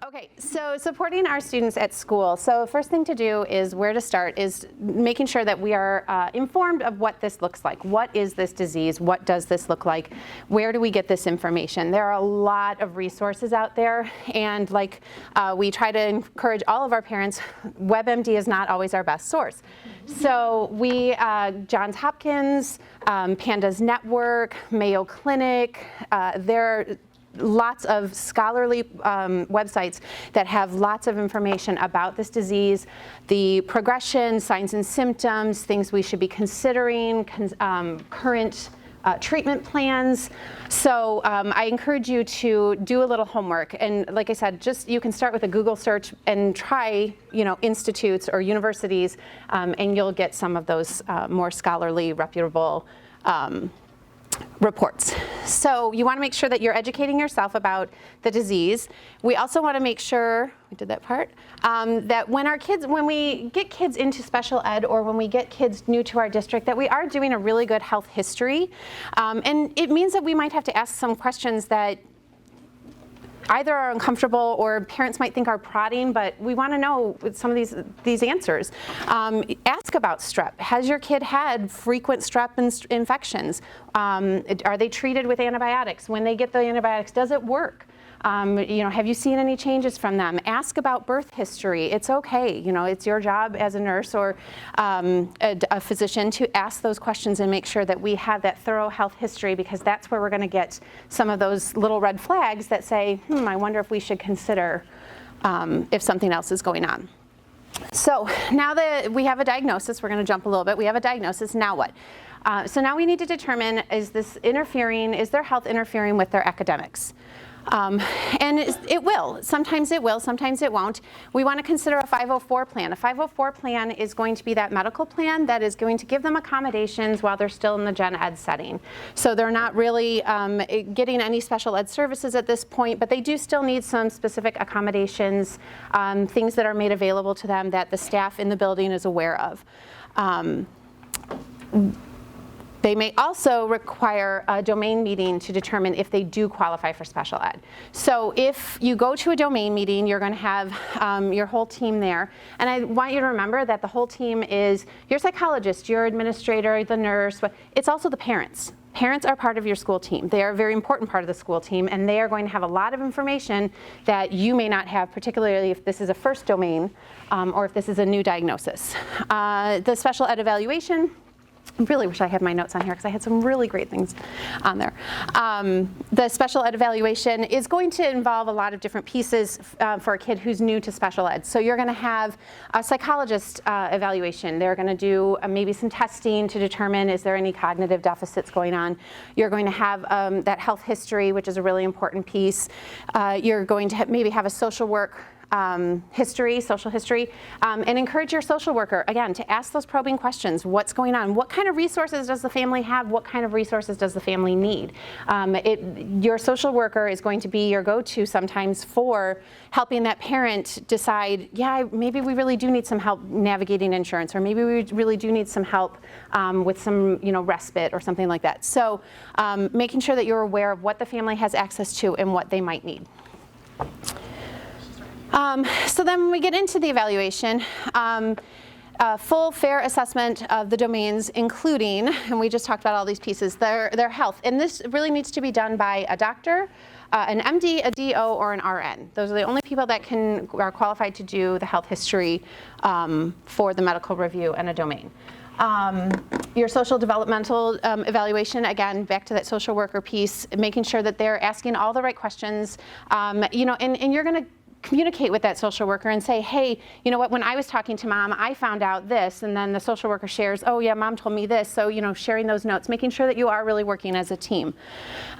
Okay, so supporting our students at school. So first thing to do is where to start is making sure that we are informed of what this looks like. What is this disease? What does this look like? Where do we get this information? There are a lot of resources out there, and like we try to encourage all of our parents, WebMD is not always our best source. So we, Johns Hopkins, Pandas Network, Mayo Clinic, there lots of scholarly websites that have lots of information about this disease, the progression, signs and symptoms, things we should be considering, current treatment plans. So I encourage you to do a little homework, and like I said, just you can start with a Google search and try, institutes or universities, and you'll get some of those more scholarly, reputable reports. So you want to make sure that you're educating yourself about the disease. We also want to make sure, we did that part, that when we get kids into special ed or when we get kids new to our district, that we are doing a really good health history. And it means that we might have to ask some questions that either are uncomfortable or parents might think are prodding, but we want to know some of these answers. Ask about strep. Has your kid had frequent strep infections? Are they treated with antibiotics? When they get the antibiotics, does it work? Have you seen any changes from them? Ask about birth history. It's okay. It's your job as a nurse or a physician to ask those questions and make sure that we have that thorough health history, because that's where we're going to get some of those little red flags that say, I wonder if we should consider if something else is going on. So now that we have a diagnosis, we're going to jump a little bit. We have a diagnosis. Now what? So now we need to determine, is their health interfering with their academics? And it will. Sometimes it will, sometimes it won't. We want to consider a 504 plan. A 504 plan is going to be that medical plan that is going to give them accommodations while they're still in the gen ed setting. So they're not really getting any special ed services at this point, but they do still need some specific accommodations, things that are made available to them that the staff in the building is aware of. They may also require a domain meeting to determine if they do qualify for special ed. So if you go to a domain meeting, you're going to have your whole team there. And I want you to remember that the whole team is your psychologist, your administrator, the nurse, but it's also the parents. Parents are part of your school team. They are a very important part of the school team, and they are going to have a lot of information that you may not have, particularly if this is a first domain or if this is a new diagnosis. The special ed evaluation, I really wish I had my notes on here because I had some really great things on there. The special ed evaluation is going to involve a lot of different pieces for a kid who's new to special ed. So you're going to have a psychologist evaluation. They're going to do maybe some testing to determine is there any cognitive deficits going on. You're going to have that health history, which is a really important piece. You're going to maybe have a social work social history, and encourage your social worker, again, to ask those probing questions. What's going on? What kind of resources does the family have? What kind of resources does the family need? Your social worker is going to be your go-to sometimes for helping that parent decide, yeah, maybe we really do need some help navigating insurance, or maybe we really do need some help with some respite or something like that. So making sure that you're aware of what the family has access to and what they might need. So then when we get into the evaluation, full fair assessment of the domains, including, and we just talked about all these pieces, their health. And this really needs to be done by a doctor, an MD, a DO, or an RN. Those are the only people that are qualified to do the health history for the medical review and a domain. Your social developmental evaluation, again, back to that social worker piece, making sure that they're asking all the right questions, and you're going to communicate with that social worker and say, hey, you know what, when I was talking to mom, I found out this, and then the social worker shares, oh yeah, mom told me this, so sharing those notes, making sure that you are really working as a team.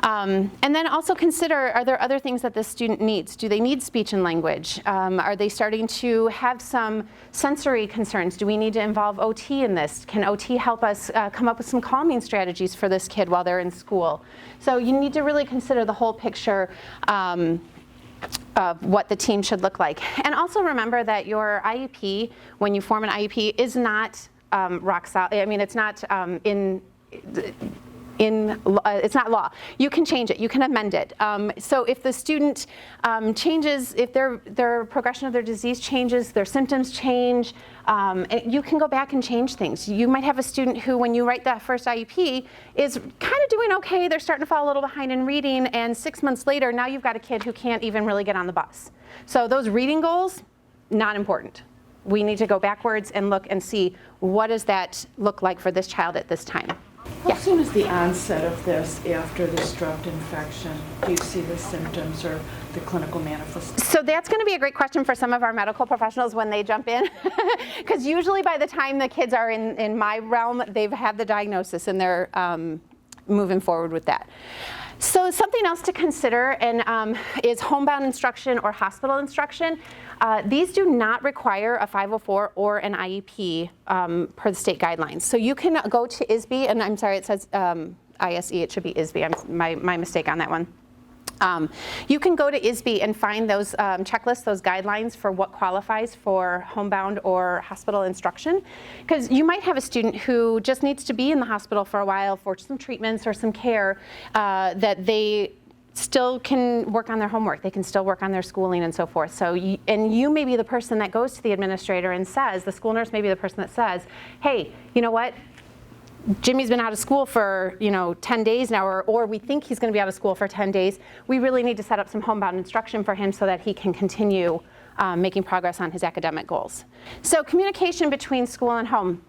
And then also consider, are there other things that this student needs? Do they need speech and language? Are they starting to have some sensory concerns? Do we need to involve OT in this? Can OT help us come up with some calming strategies for this kid while they're in school? So you need to really consider the whole picture of what the team should look like. And also remember that your IEP, when you form an IEP, is not rock solid. I mean, it's not it's not law. You can change it. You can amend it. So if the student changes, if their progression of their disease changes, their symptoms change, you can go back and change things. You might have a student who, when you write that first IEP, is kind of doing okay. They're starting to fall a little behind in reading, and 6 months later, now you've got a kid who can't even really get on the bus. So those reading goals, not important. We need to go backwards and look and see, what does that look like for this child at this time. How soon is the onset of this after the strep infection? Do you see the symptoms or the clinical manifestations? So that's going to be a great question for some of our medical professionals when they jump in, because usually by the time the kids are in my realm, they've had the diagnosis and they're moving forward with that. So something else to consider is homebound instruction or hospital instruction. These do not require a 504 or an IEP per the state guidelines. So you can go to ISB, and I'm sorry, it says ISE, it should be ISB, my mistake on that one. You can go to ISB and find those checklists, those guidelines for what qualifies for homebound or hospital instruction. Because you might have a student who just needs to be in the hospital for a while for some treatments or some care, that they still can work on their homework. They can still work on their schooling and so forth. So, you may be the person that goes to the administrator and says, the school nurse may be the person that says, hey, you know what? Jimmy's been out of school for 10 days now, or we think he's going to be out of school for 10 days. We really need to set up some homebound instruction for him so that he can continue making progress on his academic goals. So communication between school and home.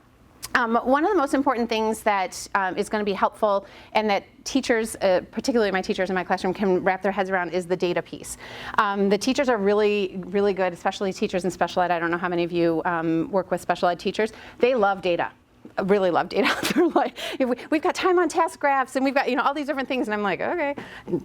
One of the most important things that is going to be helpful, and that teachers, particularly my teachers in my classroom, can wrap their heads around, is the data piece. The teachers are really, really good, especially teachers in special ed. I don't know how many of you work with special ed teachers. They love data. Really love data. They're like, we've got time on task graphs, and we've got all these different things, and I'm like, okay,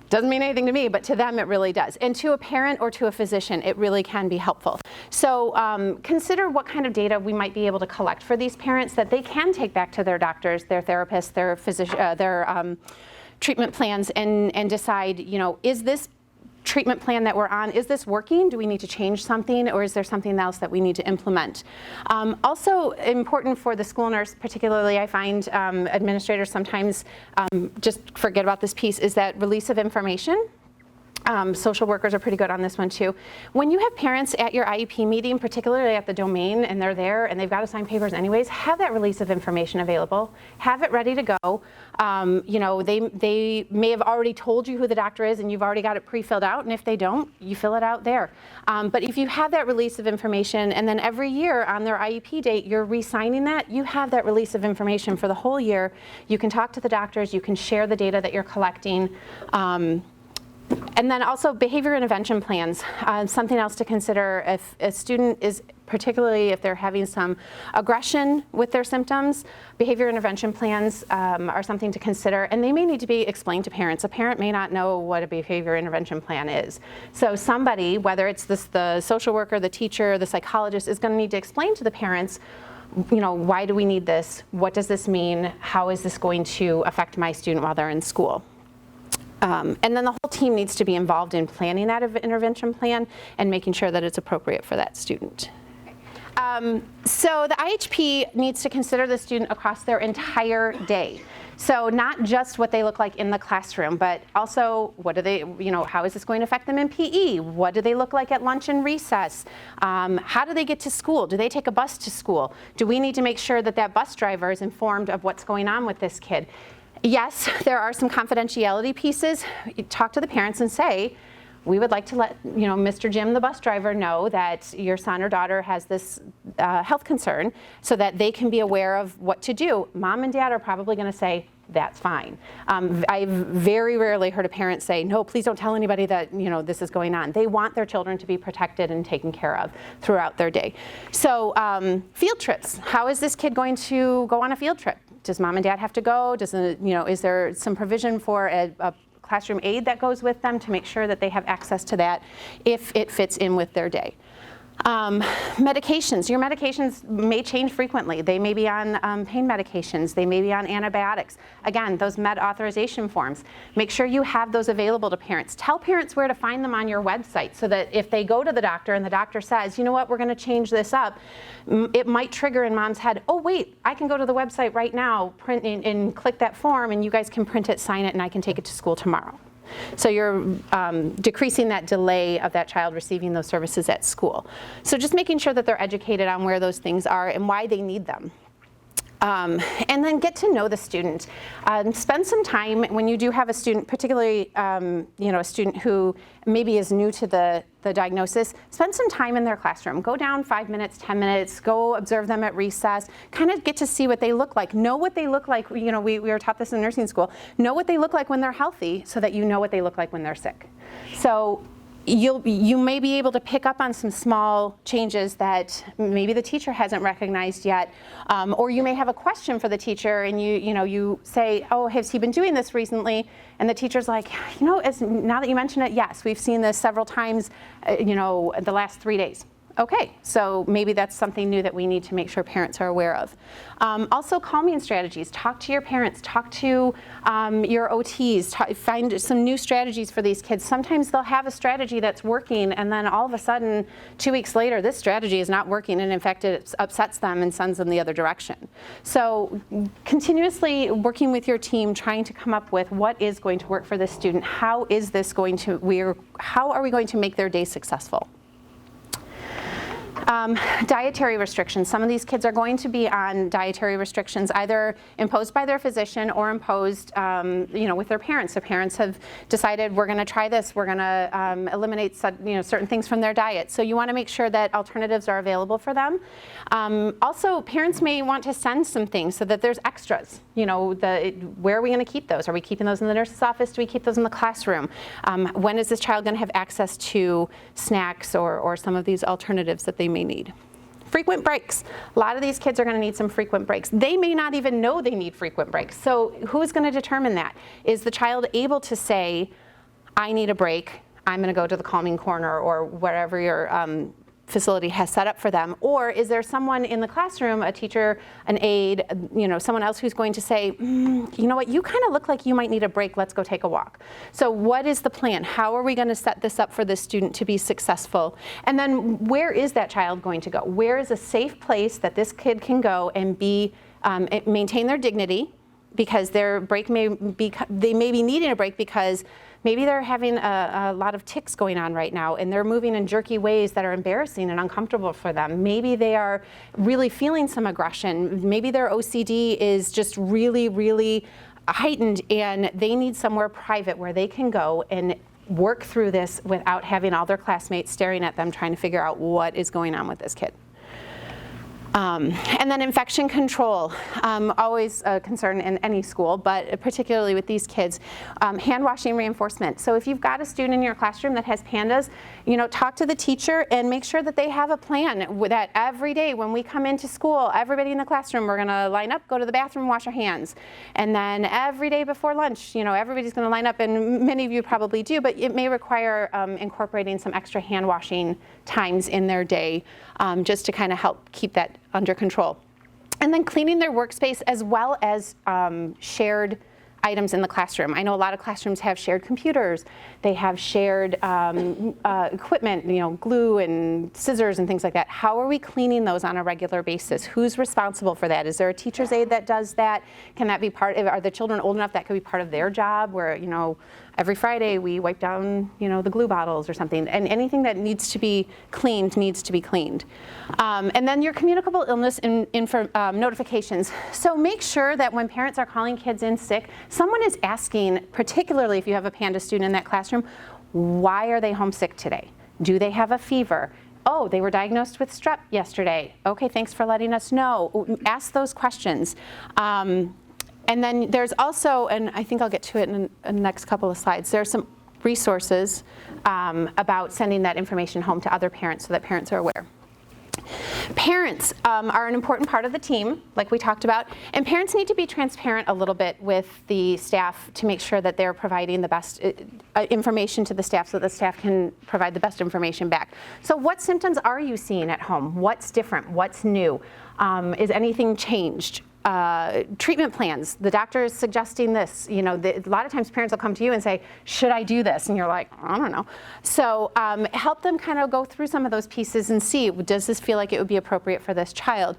doesn't mean anything to me, but to them it really does. And to a parent or to a physician, it really can be helpful. So consider what kind of data we might be able to collect for these parents that they can take back to their doctors, their therapists, their physician, their treatment plans, and decide, is this treatment plan that we're on, is this working? Do we need to change something, or is there something else that we need to implement? Also important for the school nurse, particularly, I find administrators sometimes just forget about this piece, is that release of information. Social workers are pretty good on this one too. When you have parents at your IEP meeting, particularly at the domain, and they're there and they've got to sign papers anyways, have that release of information available. Have it ready to go. They may have already told you who the doctor is and you've already got it pre-filled out, and if they don't, you fill it out there. But if you have that release of information, and then every year on their IEP date you're re-signing that, you have that release of information for the whole year. You can talk to the doctors, you can share the data that you're collecting. And then also behavior intervention plans. Something else to consider if a student is, particularly if they're having some aggression with their symptoms, behavior intervention plans are something to consider, and they may need to be explained to parents. A parent may not know what a behavior intervention plan is. So somebody, whether it's the social worker, the teacher, the psychologist, is going to need to explain to the parents, why do we need this? What does this mean? How is this going to affect my student while they're in school? And then the whole team needs to be involved in planning that intervention plan and making sure that it's appropriate for that student. So the IHP needs to consider the student across their entire day. So not just what they look like in the classroom, but also what do they, how is this going to affect them in PE? What do they look like at lunch and recess? How do they get to school? Do they take a bus to school? Do we need to make sure that that bus driver is informed of what's going on with this kid? Yes, there are some confidentiality pieces. You talk to the parents and say, we would like to let Mr. Jim, the bus driver, know that your son or daughter has this health concern, so that they can be aware of what to do. Mom and dad are probably going to say, that's fine. I've very rarely heard a parent say, no, please don't tell anybody that this is going on. They want their children to be protected and taken care of throughout their day. So field trips. How is this kid going to go on a field trip? Does mom and dad have to go? Is there some provision for a classroom aide that goes with them to make sure that they have access to that if it fits in with their day? Medications. Your medications may change frequently. They may be on pain medications. They may be on antibiotics. Again, those med authorization forms. Make sure you have those available to parents. Tell parents where to find them on your website so that if they go to the doctor and the doctor says, you know what, we're going to change this up, it might trigger in mom's head, oh wait, I can go to the website right now, print and click that form, and you guys can print it, sign it, and I can take it to school tomorrow. So you're decreasing that delay of that child receiving those services at school. So just making sure that they're educated on where those things are and why they need them. And then get to know the student. Spend some time when you do have a student, particularly a student who maybe is new to the diagnosis, spend some time in their classroom. Go down 5 minutes, 10 minutes, go observe them at recess, kind of get to see what they look like. Know what they look like. You know, we were taught this in nursing school. Know what they look like when they're healthy so that you know what they look like when they're sick. So you may be able to pick up on some small changes that maybe the teacher hasn't recognized yet, or you may have a question for the teacher and you say, oh, has he been doing this recently? And the teacher's like, now that you mention it, yes, we've seen this several times, the last 3 days. Okay, so maybe that's something new that we need to make sure parents are aware of. Also, calming strategies. Talk to your parents, talk to your OTs, find some new strategies for these kids. Sometimes they'll have a strategy that's working and then all of a sudden, 2 weeks later, this strategy is not working and in fact it upsets them and sends them the other direction. So continuously working with your team, trying to come up with what is going to work for this student, how are we going to make their day successful? Dietary restrictions. Some of these kids are going to be on dietary restrictions either imposed by their physician or imposed with their parents. Their parents have decided we're going to try this, we're going to eliminate certain things from their diet. So you want to make sure that alternatives are available for them. Also, parents may want to send some things so that there's extras. Where are we going to keep those? Are we keeping those in the nurse's office? Do we keep those in the classroom? When is this child going to have access to snacks or some of these alternatives that they may need? Frequent breaks. A lot of these kids are going to need some frequent breaks. They may not even know they need frequent breaks. So who's going to determine that? Is the child able to say, I need a break, I'm going to go to the calming corner or wherever your facility has set up for them? Or is there someone in the classroom, a teacher, an aide, someone else who's going to say, you know what, you kind of look like you might need a break, let's go take a walk. So what is the plan? How are we going to set this up for this student to be successful? And then where is that child going to go? Where is a safe place that this kid can go and maintain their dignity? Because their break they may be needing a break because maybe they're having a lot of tics going on right now and they're moving in jerky ways that are embarrassing and uncomfortable for them. Maybe they are really feeling some aggression. Maybe their OCD is just really, really heightened and they need somewhere private where they can go and work through this without having all their classmates staring at them trying to figure out what is going on with this kid. And then infection control, always a concern in any school, but particularly with these kids. Hand washing reinforcement. So if you've got a student in your classroom that has PANDAS, talk to the teacher and make sure that they have a plan that every day when we come into school, everybody in the classroom, we're going to line up, go to the bathroom, wash our hands. And then every day before lunch, everybody's going to line up, and many of you probably do, but it may require incorporating some extra hand washing times in their day just to kind of help keep that under control. And then cleaning their workspace as well as shared items in the classroom. I know a lot of classrooms have shared computers. They have shared equipment, glue and scissors and things like that. How are we cleaning those on a regular basis? Who's responsible for that? Is there a teacher's aide that does that? Can that be are the children old enough that could be part of their job where, every Friday we wipe down, the glue bottles or something, and anything that needs to be cleaned needs to be cleaned. And then your communicable illness notifications. So make sure that when parents are calling kids in sick, someone is asking, particularly if you have a PANDAS student in that classroom, why are they homesick today? Do they have a fever? Oh, they were diagnosed with strep yesterday. Okay, thanks for letting us know. Ask those questions. And then there's also, and I think I'll get to it in the next couple of slides, there are some resources about sending that information home to other parents so that parents are aware. Parents are an important part of the team, like we talked about, and parents need to be transparent a little bit with the staff to make sure that they're providing the best information to the staff so the staff can provide the best information back. So what symptoms are you seeing at home? What's different? What's new? Is anything changed? Treatment plans, the doctor is suggesting this. A lot of times parents will come to you and say, should I do this? And you're like, I don't know. So help them kind of go through some of those pieces and see, does this feel like it would be appropriate for this child?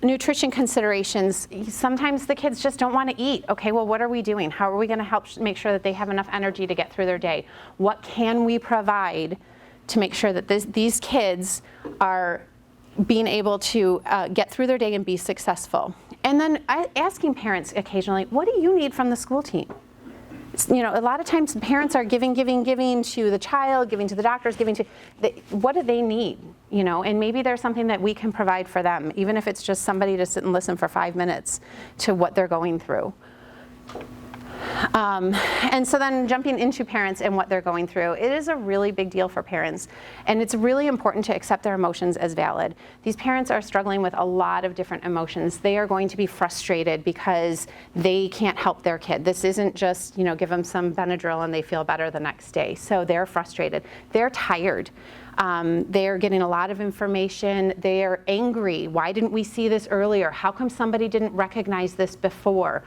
Nutrition considerations, sometimes the kids just don't want to eat. Okay, well, what are we doing? How are we going to help make sure that they have enough energy to get through their day? What can we provide to make sure that these kids are being able to get through their day and be successful? And then asking parents occasionally, what do you need from the school team? A lot of times parents are giving to the child, giving to the doctors, what do they need? And maybe there's something that we can provide for them, even if it's just somebody to sit and listen for 5 minutes to what they're going through. And so then jumping into parents and what they're going through, it is a really big deal for parents, and it's really important to accept their emotions as valid. These parents are struggling with a lot of different emotions. They are going to be frustrated because they can't help their kid. This isn't just, give them some Benadryl and they feel better the next day. So they're frustrated. They're tired. They're getting a lot of information. They're angry. Why didn't we see this earlier? How come somebody didn't recognize this before?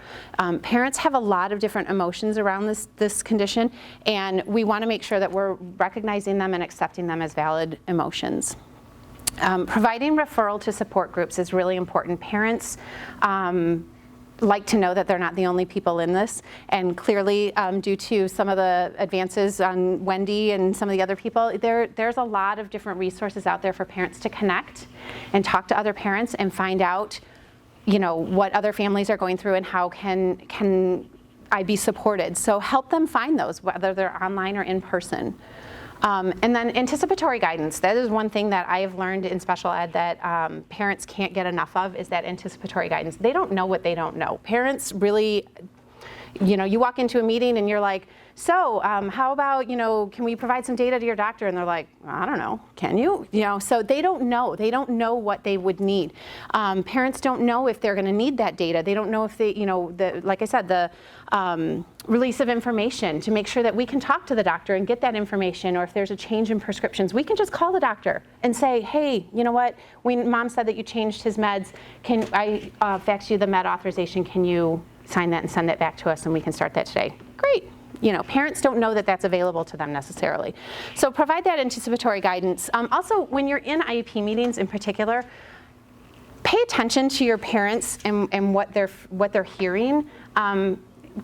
Parents have a lot of different emotions around this condition, and we want to make sure that we're recognizing them and accepting them as valid emotions. Providing referral to support groups is really important. Parents like to know that they're not the only people in this, and clearly due to some of the advances on Wendy and some of the other people, there's a lot of different resources out there for parents to connect and talk to other parents and find out what other families are going through and how can I be supported. So help them find those, whether they're online or in person. And then anticipatory guidance. That is one thing that I have learned in special ed that parents can't get enough of, is that anticipatory guidance. They don't know what they don't know. Parents really, you walk into a meeting and you're like, so how about, can we provide some data to your doctor? And they're like, I don't know, can you? So they don't know. They don't know what they would need. Parents don't know if they're going to need that data. They don't know if they, like I said, the release of information to make sure that we can talk to the doctor and get that information, or if there's a change in prescriptions, we can just call the doctor and say, hey, you know what, Mom said that you changed his meds. Can I fax you the med authorization? Can you sign that and send that back to us and we can start that today? Great. Parents don't know that that's available to them necessarily. So provide that anticipatory guidance. Also, when you're in IEP meetings in particular, pay attention to your parents and what they're hearing.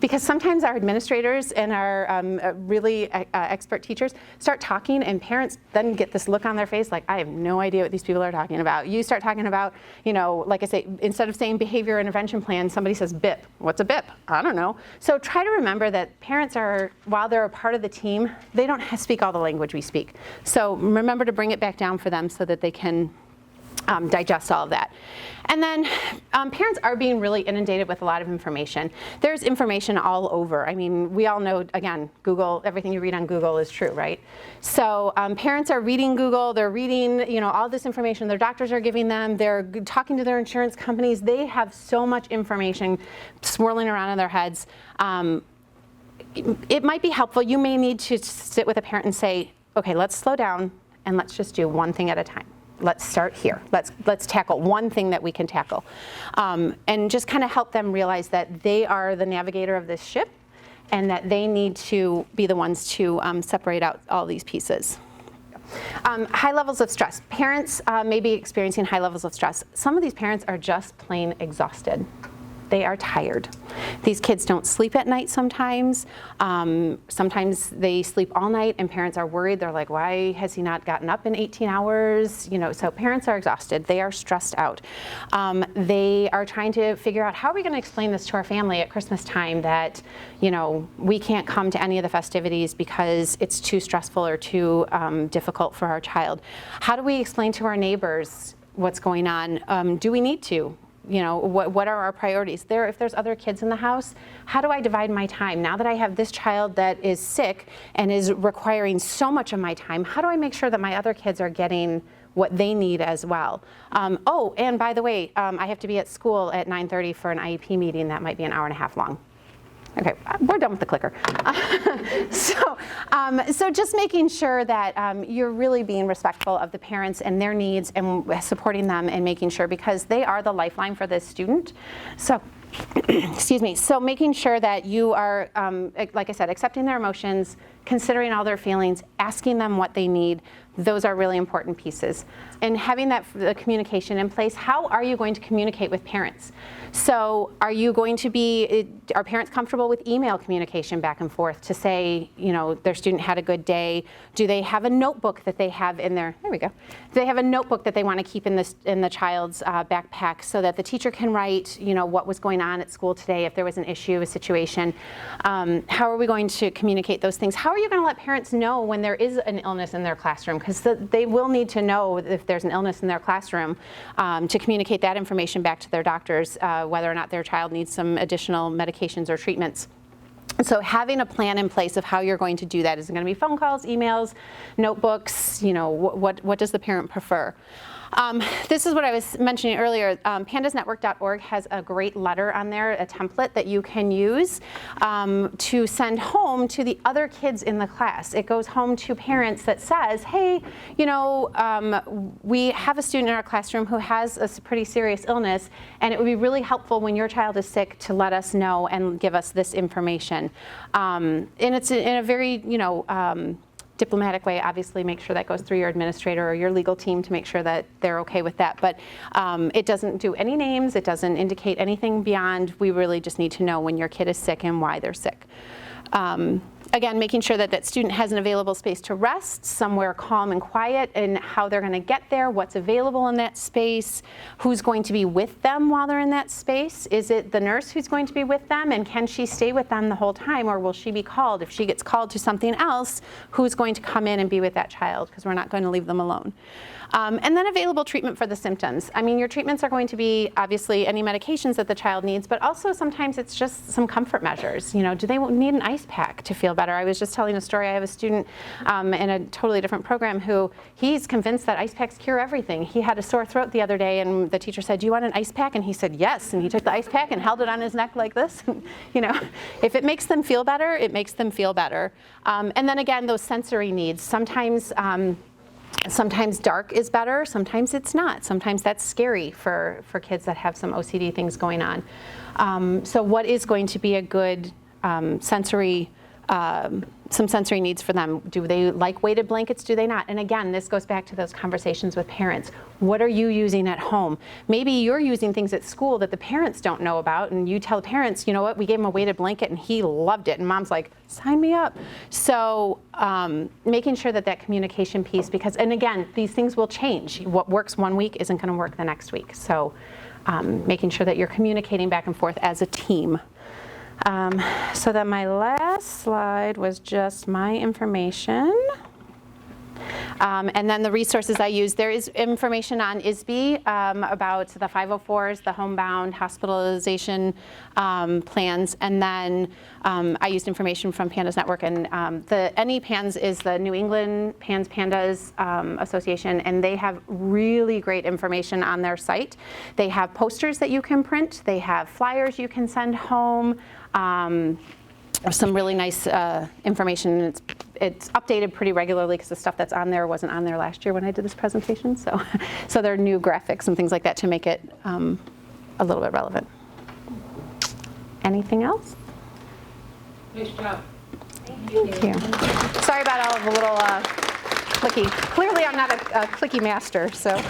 Because sometimes our administrators and our really expert teachers start talking, and parents then get this look on their face like, I have no idea what these people are talking about. You start talking about, like I say, instead of saying behavior intervention plan, somebody says BIP. What's a BIP? I don't know. So try to remember that parents are, while they're a part of the team, they don't speak all the language we speak. So remember to bring it back down for them so that they can digest all of that. And then parents are being really inundated with a lot of information. There's information all over. I mean, we all know, again, Google, everything you read on Google is true, right? So parents are reading Google, they're reading, all this information their doctors are giving them, they're talking to their insurance companies. They have so much information swirling around in their heads. It might be helpful. You may need to sit with a parent and say, okay, let's slow down and let's just do one thing at a time. Let's start here. Let's tackle one thing that we can tackle. And just kind of help them realize that they are the navigator of this ship and that they need to be the ones to separate out all these pieces. High levels of stress. Parents may be experiencing high levels of stress. Some of these parents are just plain exhausted. They are tired. These kids don't sleep at night sometimes. Sometimes they sleep all night and parents are worried. They're like, why has he not gotten up in 18 hours? So parents are exhausted. They are stressed out. They are trying to figure out, how are we going to explain this to our family at Christmas time that, we can't come to any of the festivities because it's too stressful or too difficult for our child? How do we explain to our neighbors what's going on? Do we need to? What are our priorities? If there's other kids in the house, how do I divide my time? Now that I have this child that is sick and is requiring so much of my time, how do I make sure that my other kids are getting what they need as well. Oh, and by the way, I have to be at school at 9:30 for an IEP meeting that might be an hour and a half long. Okay, we're done with the clicker. So just making sure that you're really being respectful of the parents and their needs and supporting them and making sure, because they are the lifeline for this student. So, excuse me, so making sure that you are, like I said, accepting their emotions, considering all their feelings, asking them what they need. Those are really important pieces. And having the communication in place, how are you going to communicate with parents? So are you going to be, are parents comfortable with email communication back and forth to say, you know, their student had a good day? Do they have a notebook that they have in their, there we go. Do they have a notebook that they want to keep in the child's backpack so that the teacher can write, you know, what was going on at school today, if there was an issue, a situation? How are we going to communicate those things? How are you going to let parents know when there is an illness in their classroom? Because they will need to know if there's an illness in their classroom to communicate that information back to their doctors, whether or not their child needs some additional medications or treatments. So having a plan in place of how you're going to do that. Is it going to be phone calls, emails, notebooks? You know, what does the parent prefer? This is what I was mentioning earlier. Pandasnetwork.org has a great letter on there, a template that you can use to send home to the other kids in the class. It goes home to parents that says, hey, you know, we have a student in our classroom who has a pretty serious illness, and it would be really helpful when your child is sick to let us know and give us this information. And it's in a very, you know, diplomatic way. Obviously make sure that goes through your administrator or your legal team to make sure that they're okay with that. But it doesn't do any names, it doesn't indicate anything beyond, we really just need to know when your kid is sick and why they're sick. Again, making sure that that student has an available space to rest, somewhere calm and quiet, and how they're going to get there, what's available in that space, who's going to be with them while they're in that space. Is it the nurse who's going to be with them, and can she stay with them the whole time, or will she be called? If she gets called to something else, who's going to come in and be with that child, because we're not going to leave them alone. And then available treatment for the symptoms. I mean, your treatments are going to be obviously any medications that the child needs, but also sometimes it's just some comfort measures. You know, do they need an ice pack to feel better? I was just telling a story. I have a student in a totally different program who he's convinced that ice packs cure everything. He had a sore throat the other day, and the teacher said, do you want an ice pack? And he said, yes. And he took the ice pack and held it on his neck like this. You know, if it makes them feel better, it makes them feel better. And then again, those sensory needs. Sometimes dark is better, sometimes it's not. Sometimes that's scary for kids that have some OCD things going on. So what is going to be a good sensory needs for them? Do they like weighted blankets? Do they not? And again, this goes back to those conversations with parents. What are you using at home? Maybe you're using things at school that the parents don't know about, and you tell the parents, you know what, we gave him a weighted blanket and he loved it. And mom's like, sign me up. So making sure that communication piece, because, and again, these things will change. What works one week isn't going to work the next week. So making sure that you're communicating back and forth as a team. So then my last slide was just my information. And then the resources I use, there is information on ISB about the 504s, the homebound hospitalization plans, and then I used information from Pandas Network, and the NEPANS is the New England PANS Pandas Association, and they have really great information on their site. They have posters that you can print, they have flyers you can send home, some really nice information. It's updated pretty regularly because the stuff that's on there wasn't on there last year when I did this presentation. So there are new graphics and things like that to make it a little bit relevant. Anything else? Nice job. Thank you. Sorry about all of the little clicky. Clearly I'm not a clicky master, so.